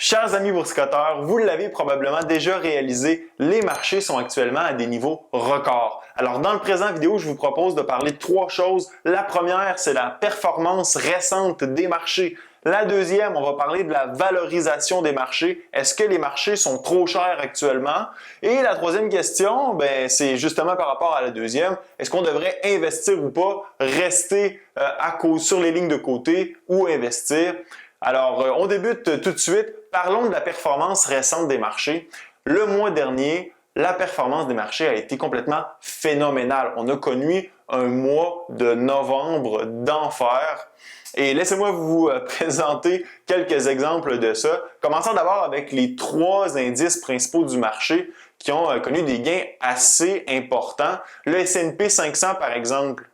Chers amis boursicoteurs, vous l'avez probablement déjà réalisé, les marchés sont actuellement à des niveaux records. Alors dans le présent vidéo, je vous propose de parler de trois choses. La première, c'est la performance récente des marchés. La deuxième, on va parler de la valorisation des marchés. Est-ce que les marchés sont trop chers actuellement? Et la troisième question, c'est justement par rapport à la deuxième. Est-ce qu'on devrait investir ou pas, rester sur les lignes de côté ou investir? Alors, on débute tout de suite. Parlons de la performance récente des marchés. Le mois dernier, la performance des marchés a été complètement phénoménale. On a connu un mois de novembre d'enfer. Et laissez-moi vous présenter quelques exemples de ça. Commençons d'abord avec les trois indices principaux du marché qui ont connu des gains assez importants. Le S&P 500, par exemple,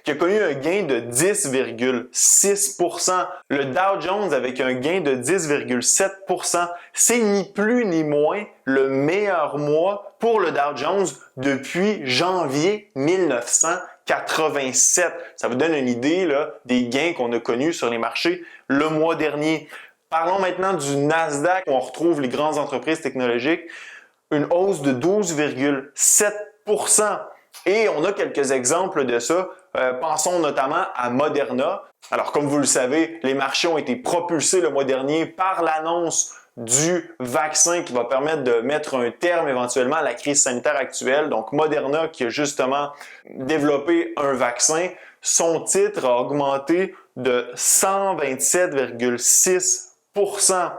qui a connu un gain de 10,6%. Le Dow Jones avec un gain de 10,7%. C'est ni plus ni moins le meilleur mois pour le Dow Jones depuis janvier 1987. Ça vous donne une idée là, des gains qu'on a connus sur les marchés le mois dernier. Parlons maintenant du Nasdaq où on retrouve les grandes entreprises technologiques. Une hausse de 12,7%. Et on a quelques exemples de ça. Pensons notamment à Moderna. Alors, comme vous le savez, les marchés ont été propulsés le mois dernier par l'annonce du vaccin qui va permettre de mettre un terme éventuellement à la crise sanitaire actuelle. Donc, Moderna qui a justement développé un vaccin, son titre a augmenté de 127,6%.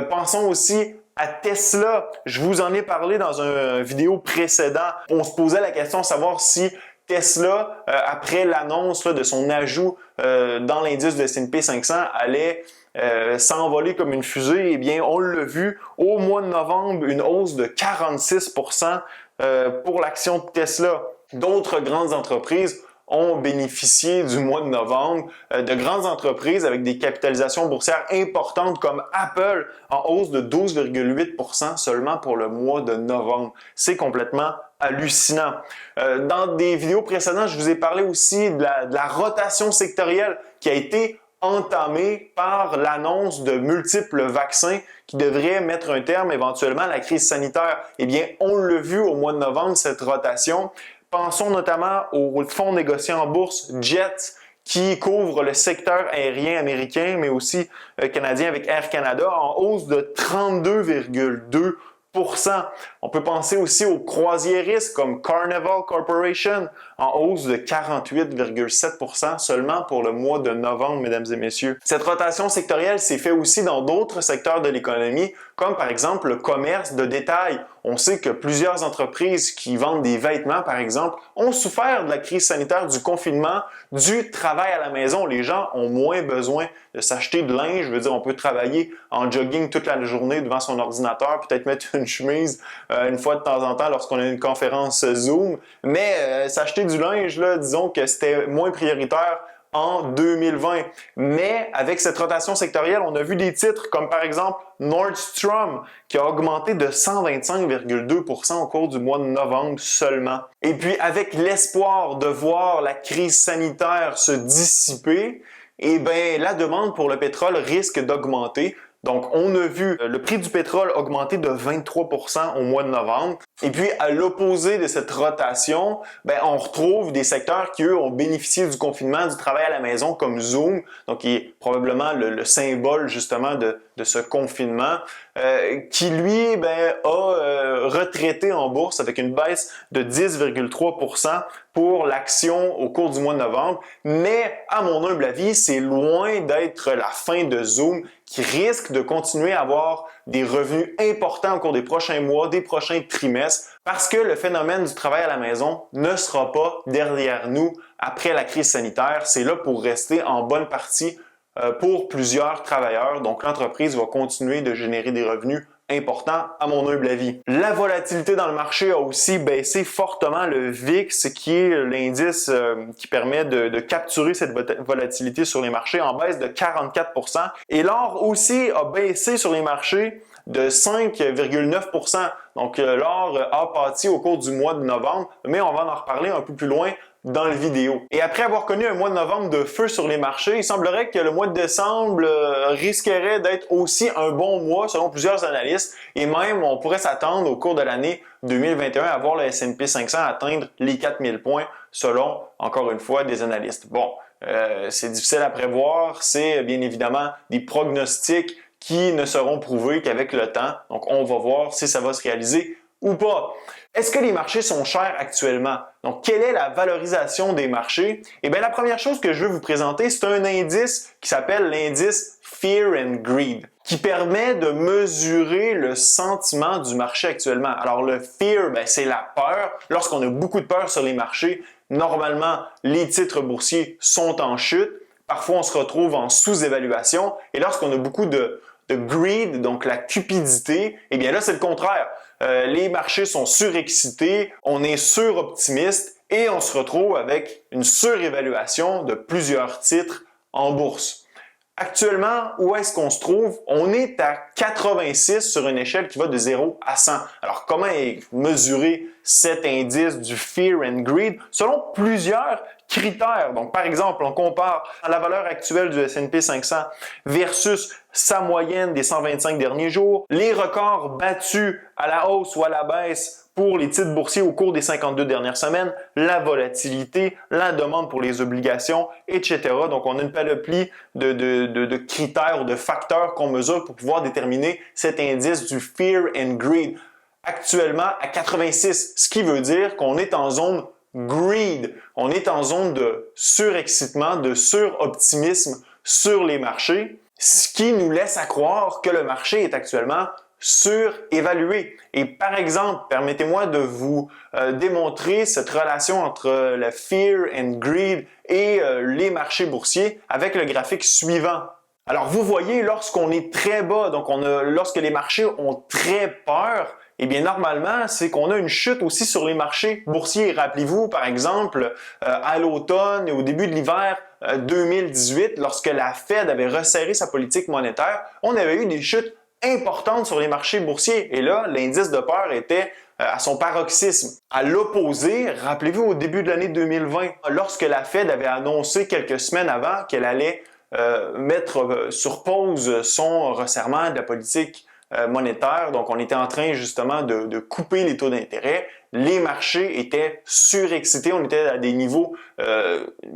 Pensons aussi à Tesla. Je vous en ai parlé dans une vidéo précédente. On se posait la question de savoir si Tesla, après l'annonce de son ajout dans l'indice de S&P 500, allait s'envoler comme une fusée. Eh bien, on l'a vu au mois de novembre, une hausse de 46% pour l'action de Tesla. D'autres grandes entreprises ont bénéficié du mois de novembre, de grandes entreprises avec des capitalisations boursières importantes comme Apple en hausse de 12,8% seulement pour le mois de novembre. C'est complètement hallucinant. Dans des vidéos précédentes, je vous ai parlé aussi de la rotation sectorielle qui a été entamée par l'annonce de multiples vaccins qui devraient mettre un terme éventuellement à la crise sanitaire. Eh bien, on l'a vu au mois de novembre, cette rotation. Pensons notamment au fonds négocié en bourse JET qui couvre le secteur aérien américain, mais aussi canadien avec Air Canada en hausse de 32,2%. On peut penser aussi aux croisiéristes comme Carnival Corporation en hausse de 48,7% seulement pour le mois de novembre, mesdames et messieurs. Cette rotation sectorielle s'est faite aussi dans d'autres secteurs de l'économie, comme par exemple le commerce de détail. On sait que plusieurs entreprises qui vendent des vêtements, par exemple, ont souffert de la crise sanitaire, du confinement, du travail à la maison. Les gens ont moins besoin de s'acheter de linge. Je veux dire, on peut travailler en jogging toute la journée devant son ordinateur, peut-être mettre une chemise une fois de temps en temps lorsqu'on a une conférence Zoom. Mais s'acheter du linge, là, disons que c'était moins prioritaire en 2020. Mais avec cette rotation sectorielle, on a vu des titres comme par exemple Nordstrom qui a augmenté de 125,2% au cours du mois de novembre seulement. Et puis avec l'espoir de voir la crise sanitaire se dissiper, eh bien la demande pour le pétrole risque d'augmenter. Donc, on a vu le prix du pétrole augmenter de 23% au mois de novembre. Et puis, à l'opposé de cette rotation, on retrouve des secteurs qui, eux, ont bénéficié du confinement, du travail à la maison, comme Zoom, donc qui est probablement le symbole, justement, de ce confinement, qui, lui, a retraité en bourse avec une baisse de 10,3% pour l'action au cours du mois de novembre. Mais, à mon humble avis, c'est loin d'être la fin de Zoom, qui risque de continuer à avoir des revenus importants au cours des prochains mois, des prochains trimestres, parce que le phénomène du travail à la maison ne sera pas derrière nous après la crise sanitaire. C'est là pour rester en bonne partie pour plusieurs travailleurs. Donc, l'entreprise va continuer de générer des revenus important à mon humble avis. La volatilité dans le marché a aussi baissé fortement. Le VIX, qui est l'indice qui permet de capturer cette volatilité sur les marchés, en baisse de 44%. Et l'or aussi a baissé sur les marchés de 5,9%. Donc, l'or a pâti au cours du mois de novembre, mais on va en reparler un peu plus loin dans la vidéo. Et après avoir connu un mois de novembre de feu sur les marchés, il semblerait que le mois de décembre risquerait d'être aussi un bon mois selon plusieurs analystes et même on pourrait s'attendre au cours de l'année 2021 à voir le S&P 500 atteindre les 4000 points selon, encore une fois, des analystes. Bon, c'est difficile à prévoir, c'est bien évidemment des pronostics qui ne seront prouvés qu'avec le temps. Donc, on va voir si ça va se réaliser ou pas. Est-ce que les marchés sont chers actuellement? Donc, quelle est la valorisation des marchés? Eh bien, la première chose que je veux vous présenter, c'est un indice qui s'appelle l'indice Fear and Greed, qui permet de mesurer le sentiment du marché actuellement. Alors, le fear, c'est la peur. Lorsqu'on a beaucoup de peur sur les marchés, normalement, les titres boursiers sont en chute. Parfois, on se retrouve en sous-évaluation. Et lorsqu'on a beaucoup de greed, donc la cupidité, eh bien là, c'est le contraire. Les marchés sont surexcités, on est suroptimiste et on se retrouve avec une surévaluation de plusieurs titres en bourse. Actuellement, où est-ce qu'on se trouve? On est à 86 sur une échelle qui va de 0 à 100. Alors, comment mesurer cet indice du Fear and Greed? Selon plusieurs critères. Donc, par exemple, on compare la valeur actuelle du S&P 500 versus sa moyenne des 125 derniers jours, les records battus à la hausse ou à la baisse pour les titres boursiers au cours des 52 dernières semaines, la volatilité, la demande pour les obligations, etc. Donc, on a une panoplie de critères ou de facteurs qu'on mesure pour pouvoir déterminer cet indice du Fear and Greed. Actuellement, à 86, ce qui veut dire qu'on est en zone greed. On est en zone de surexcitement, de suroptimisme sur les marchés, ce qui nous laisse à croire que le marché est actuellement surévalué. Et par exemple, permettez-moi de vous démontrer cette relation entre le fear and greed et les marchés boursiers avec le graphique suivant. Alors vous voyez, lorsqu'on est très bas, donc lorsque les marchés ont très peur, eh bien normalement, c'est qu'on a une chute aussi sur les marchés boursiers. Rappelez-vous, par exemple, à l'automne et au début de l'hiver 2018, lorsque la Fed avait resserré sa politique monétaire, on avait eu des chutes importante sur les marchés boursiers. Et là, l'indice de peur était à son paroxysme. À l'opposé, rappelez-vous au début de l'année 2020, lorsque la Fed avait annoncé quelques semaines avant qu'elle allait mettre sur pause son resserrement de la politique monétaire, donc on était en train justement de couper les taux d'intérêt, les marchés étaient surexcités, on était à des niveaux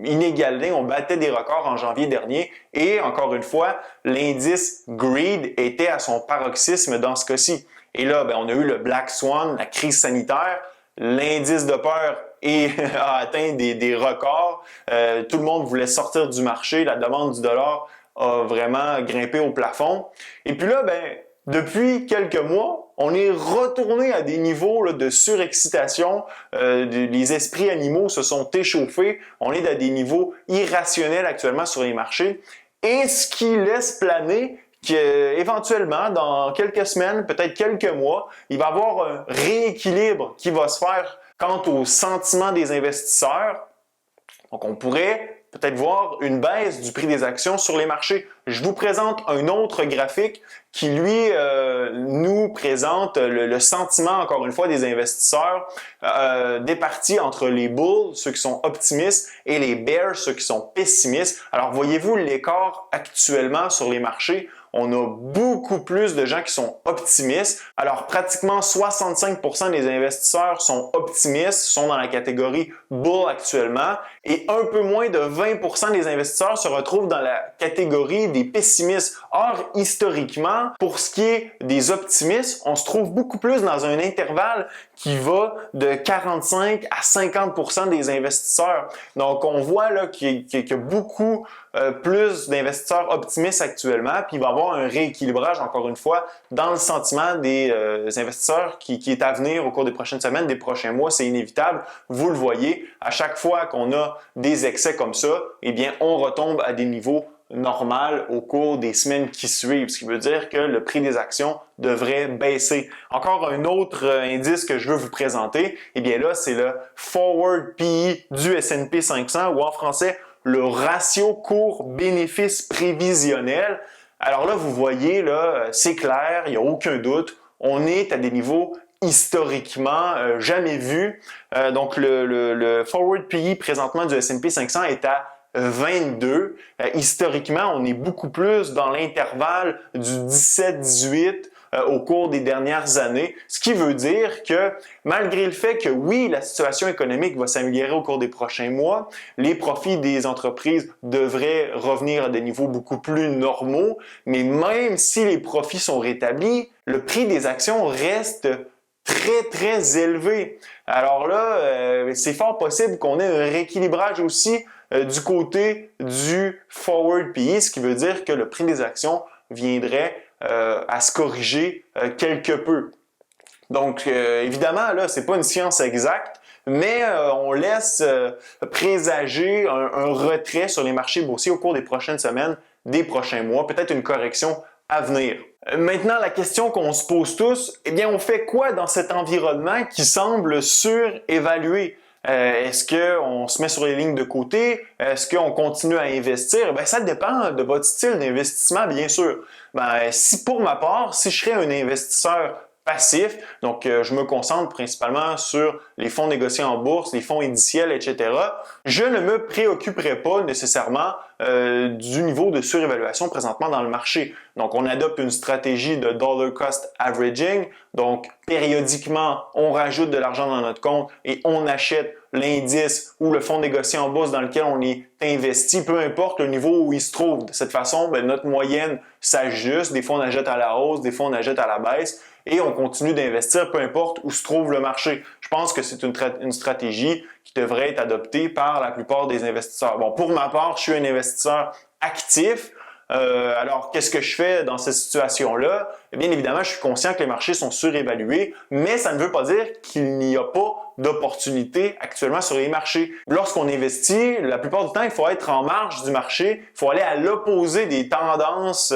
inégalés, on battait des records en janvier dernier et encore une fois, l'indice Greed était à son paroxysme dans ce cas-ci. Et là, on a eu le Black Swan, la crise sanitaire, l'indice de peur a atteint des records, tout le monde voulait sortir du marché, la demande du dollar a vraiment grimpé au plafond. Et puis là, depuis quelques mois, on est retourné à des niveaux de surexcitation. Les esprits animaux se sont échauffés. On est à des niveaux irrationnels actuellement sur les marchés. Et ce qui laisse planer qu'éventuellement, dans quelques semaines, peut-être quelques mois, il va y avoir un rééquilibre qui va se faire quant au sentiment des investisseurs. Donc, on pourrait peut-être voir une baisse du prix des actions sur les marchés. Je vous présente un autre graphique qui, lui, nous présente le sentiment, encore une fois, des investisseurs départis entre les bulls, ceux qui sont optimistes, et les bears, ceux qui sont pessimistes. Alors, voyez-vous l'écart actuellement sur les marchés? On a beaucoup plus de gens qui sont optimistes. Alors, pratiquement 65% des investisseurs sont optimistes, sont dans la catégorie bull actuellement, et un peu moins de 20% des investisseurs se retrouvent dans la catégorie des pessimistes. Or, historiquement, pour ce qui est des optimistes, on se trouve beaucoup plus dans un intervalle qui va de 45 à 50% des investisseurs. Donc, on voit là qu'il y a beaucoup plus d'investisseurs optimistes actuellement, puis il va y avoir un rééquilibrage, encore une fois, dans le sentiment des investisseurs qui est à venir au cours des prochaines semaines, des prochains mois, c'est inévitable. Vous le voyez, à chaque fois qu'on a des excès comme ça, eh bien, on retombe à des niveaux normaux au cours des semaines qui suivent, ce qui veut dire que le prix des actions devrait baisser. Encore un autre indice que je veux vous présenter, eh bien là, c'est le Forward PE du S&P 500 ou en français, le ratio cours-bénéfice prévisionnel. Alors là, vous voyez, là, c'est clair, il n'y a aucun doute, on est à des niveaux historiquement jamais vu. Donc, le forward PE présentement du S&P 500 est à 22. Historiquement, on est beaucoup plus dans l'intervalle du 17-18 au cours des dernières années, ce qui veut dire que malgré le fait que oui, la situation économique va s'améliorer au cours des prochains mois, les profits des entreprises devraient revenir à des niveaux beaucoup plus normaux, mais même si les profits sont rétablis, le prix des actions reste très élevé. Alors là, c'est fort possible qu'on ait un rééquilibrage aussi du côté du forward PE, ce qui veut dire que le prix des actions viendrait à se corriger quelque peu. Donc, évidemment, là, c'est pas une science exacte, mais on laisse présager un retrait sur les marchés boursiers au cours des prochaines semaines, des prochains mois, peut-être une correction à venir. Maintenant, la question qu'on se pose tous, eh bien, on fait quoi dans cet environnement qui semble surévalué? Est-ce qu'on se met sur les lignes de côté? Est-ce qu'on continue à investir? Bien, ça dépend de votre style d'investissement, bien sûr. Ben, si pour ma part, si je serais un investisseur passif, donc je me concentre principalement sur les fonds négociés en bourse, les fonds indiciels, etc., je ne me préoccuperai pas nécessairement du niveau de surévaluation présentement dans le marché. Donc, on adopte une stratégie de dollar cost averaging. Donc, périodiquement, on rajoute de l'argent dans notre compte et on achète l'indice ou le fonds négocié en bourse dans lequel on est investi, peu importe le niveau où il se trouve. De cette façon, bien, notre moyenne s'ajuste. Des fois, on achète à la hausse, des fois, on achète à la baisse et on continue d'investir, peu importe où se trouve le marché. Je pense que c'est une stratégie qui devrait être adoptée par la plupart des investisseurs. Bon, pour ma part, je suis un investisseur actif. Alors, qu'est-ce que je fais dans cette situation-là? Bien évidemment, je suis conscient que les marchés sont surévalués, mais ça ne veut pas dire qu'il n'y a pas d'opportunités actuellement sur les marchés. Lorsqu'on investit, la plupart du temps, il faut être en marge du marché, il faut aller à l'opposé des tendances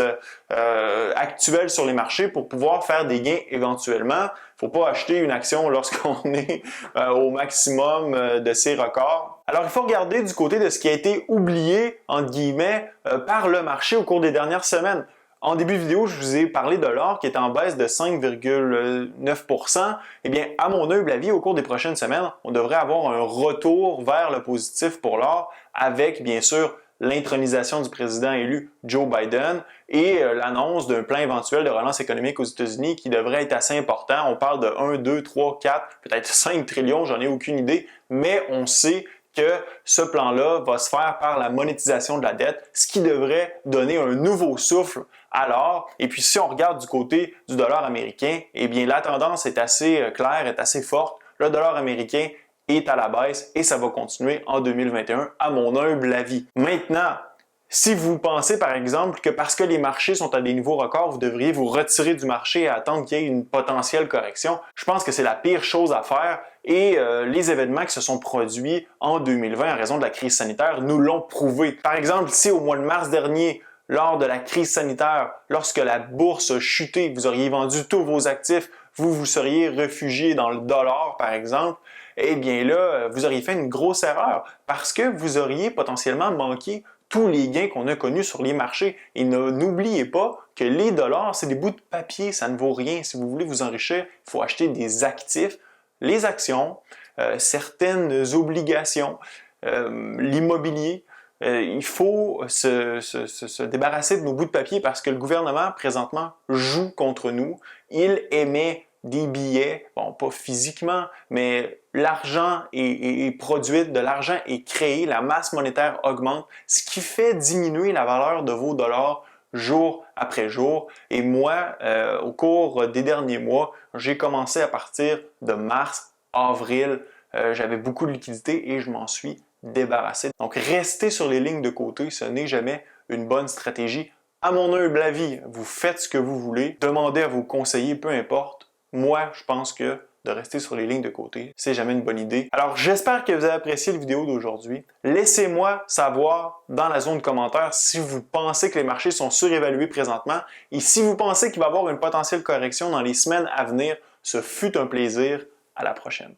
actuelles sur les marchés pour pouvoir faire des gains éventuellement. Il ne faut pas acheter une action lorsqu'on est au maximum de ses records. Alors, il faut regarder du côté de ce qui a été oublié, entre guillemets, par le marché au cours des dernières semaines. En début de vidéo, je vous ai parlé de l'or qui est en baisse de 5,9%. Eh bien, à mon humble avis, au cours des prochaines semaines, on devrait avoir un retour vers le positif pour l'or avec, bien sûr, l'intronisation du président élu Joe Biden et l'annonce d'un plan éventuel de relance économique aux États-Unis qui devrait être assez important. On parle de 1, 2, 3, 4, peut-être 5 trillions, j'en ai aucune idée, mais on sait que ce plan-là va se faire par la monétisation de la dette, ce qui devrait donner un nouveau souffle à l'or. Et puis, si on regarde du côté du dollar américain, eh bien, la tendance est assez claire, est assez forte. Le dollar américain est à la baisse et ça va continuer en 2021, à mon humble avis. Maintenant, si vous pensez par exemple que parce que les marchés sont à des niveaux records, vous devriez vous retirer du marché et attendre qu'il y ait une potentielle correction, je pense que c'est la pire chose à faire et les événements qui se sont produits en 2020 en raison de la crise sanitaire nous l'ont prouvé. Par exemple, si au mois de mars dernier, lors de la crise sanitaire, lorsque la bourse a chuté, vous auriez vendu tous vos actifs, vous seriez réfugié dans le dollar par exemple, eh bien là, vous auriez fait une grosse erreur parce que vous auriez potentiellement manqué tous les gains qu'on a connus sur les marchés. Et n'oubliez pas que les dollars, c'est des bouts de papier, ça ne vaut rien. Si vous voulez vous enrichir, il faut acheter des actifs, les actions, certaines obligations, l'immobilier. Il faut se débarrasser de nos bouts de papier parce que le gouvernement, présentement, joue contre nous. Il émet des billets, bon, pas physiquement, mais l'argent est produit, de l'argent est créé, la masse monétaire augmente, ce qui fait diminuer la valeur de vos dollars jour après jour. Et moi, au cours des derniers mois, j'ai commencé à partir de mars, avril, j'avais beaucoup de liquidités et je m'en suis débarrassé. Donc, rester sur les lignes de côté, ce n'est jamais une bonne stratégie. À mon humble avis, vous faites ce que vous voulez, demandez à vos conseillers, peu importe. Moi, je pense que de rester sur les lignes de côté, c'est jamais une bonne idée. Alors, j'espère que vous avez apprécié la vidéo d'aujourd'hui. Laissez-moi savoir dans la zone de commentaires si vous pensez que les marchés sont surévalués présentement et si vous pensez qu'il va y avoir une potentielle correction dans les semaines à venir. Ce fut un plaisir. À la prochaine.